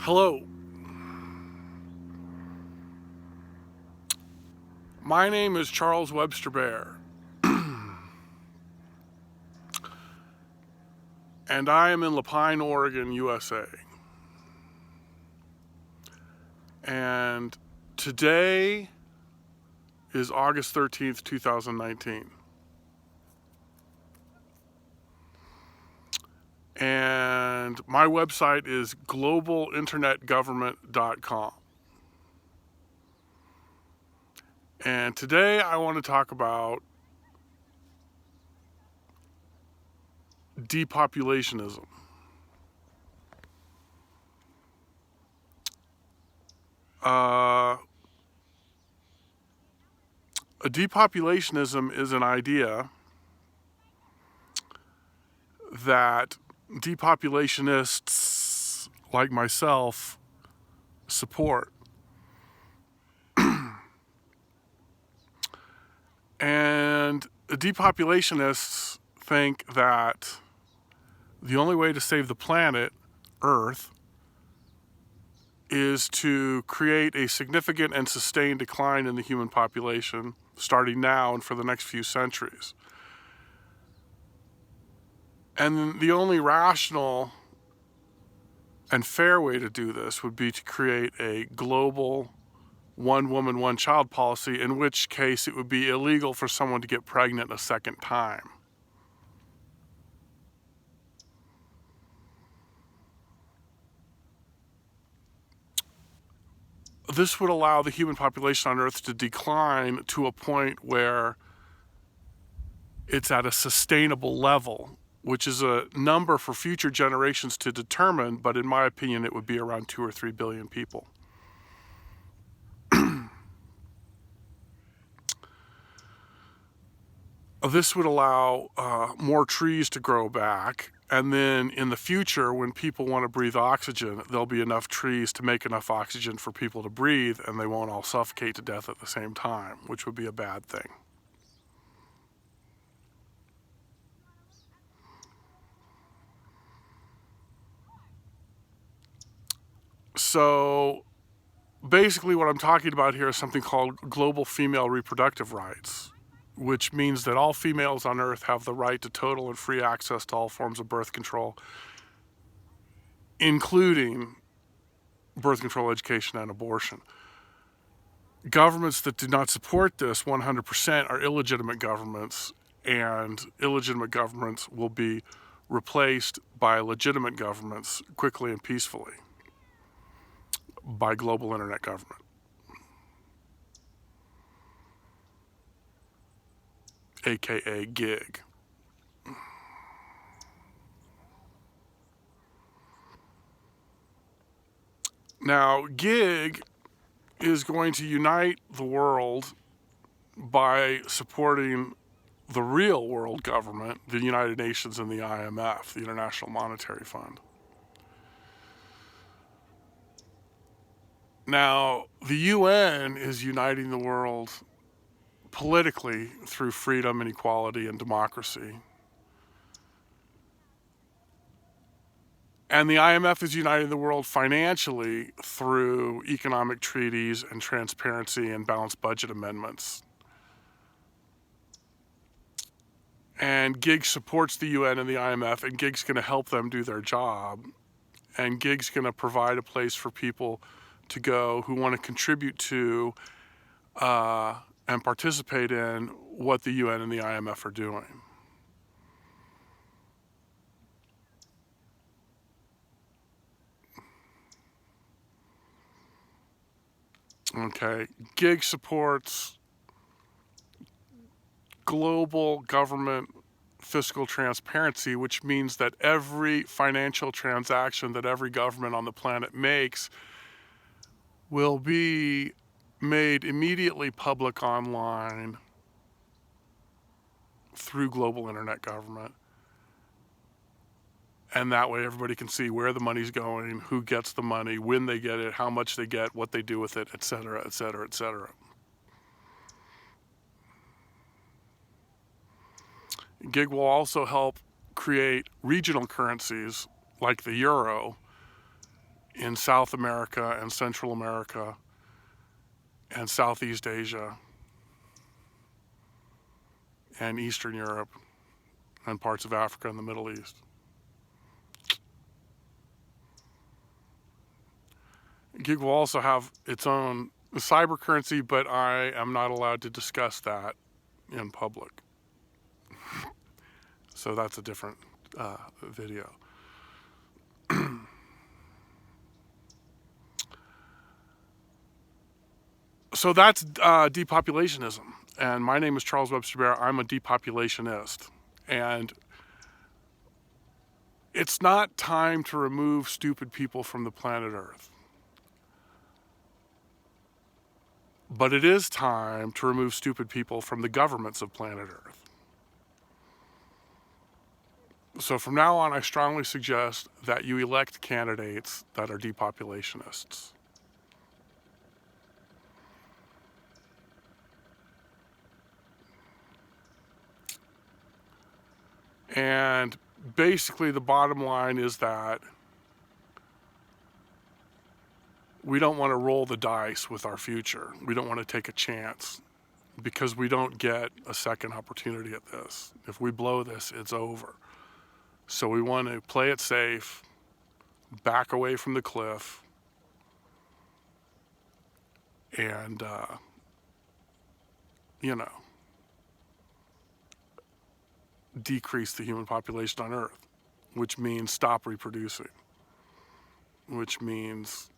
Hello, my name is Charles Webster Baer, and I am in Lapine, Oregon, USA. And today is August 13th, 2019. And my website is globalinternetgovernment.com. And today I want to talk about depopulationism. A depopulationism is an idea that depopulationists like myself support. And depopulationists think that the only way to save the planet, Earth, is to create a significant and sustained decline in the human population starting now and for the next few centuries. And the only rational and fair way to do this would be to create a global one woman, one child policy, in which case it would be illegal for someone to get pregnant a second time. This would allow the human population on Earth to decline to a point where it's at a sustainable level, which is a number for future generations to determine, but in my opinion, it would be around 2 or 3 billion people. This would allow more trees to grow back, and then in the future, when people want to breathe oxygen, there'll be enough trees to make enough oxygen for people to breathe, and they won't all suffocate to death at the same time, which would be a bad thing. So basically what I'm talking about here is something called global female reproductive rights, which means that all females on Earth have the right to total and free access to all forms of birth control, including birth control, education, and abortion. Governments that do not support this 100% are illegitimate governments, and illegitimate governments will be replaced by legitimate governments quickly and peacefully by global internet government, aka gig. Now, gig is going to unite the world by supporting the real world government, the United Nations and the IMF, the International Monetary Fund. Now, the UN is uniting the world politically through freedom and equality and democracy. And the IMF is uniting the world financially through economic treaties and transparency and balanced budget amendments. And GIG supports the UN and the IMF, and GIG's going to help them do their job. And GIG's going to provide a place for people to go who want to contribute to and participate in what the UN and the IMF are doing. Okay, GIG supports global government fiscal transparency, which means that every financial transaction that every government on the planet makes will be made immediately public online through global internet government. And that way everybody can see where the money's going, who gets the money, when they get it, how much they get, what they do with it, et cetera, et cetera, et cetera. GIG will also help create regional currencies like the euro in South America and Central America and Southeast Asia and Eastern Europe and parts of Africa and the Middle East. Gig will also have its own cyber currency, but I am not allowed to discuss that in public. So that's a different video. So that's depopulationism. And my name is Charles Webster Baer. I'm a depopulationist. And it's not time to remove stupid people from the planet Earth. But it is time to remove stupid people from the governments of planet Earth. So from now on, I strongly suggest that you elect candidates that are depopulationists. And basically the bottom line is that we don't want to roll the dice with our future. We don't want to take a chance because we don't get a second opportunity at this. If we blow this, it's over. So we want to play it safe, back away from the cliff, and, decrease the human population on Earth, which means stop reproducing, which means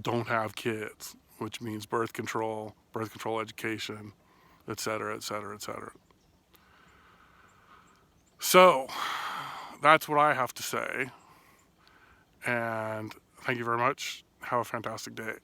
don't have kids, which means birth control education, et cetera, et cetera, et cetera. So that's what I have to say. And thank you very much. Have a fantastic day.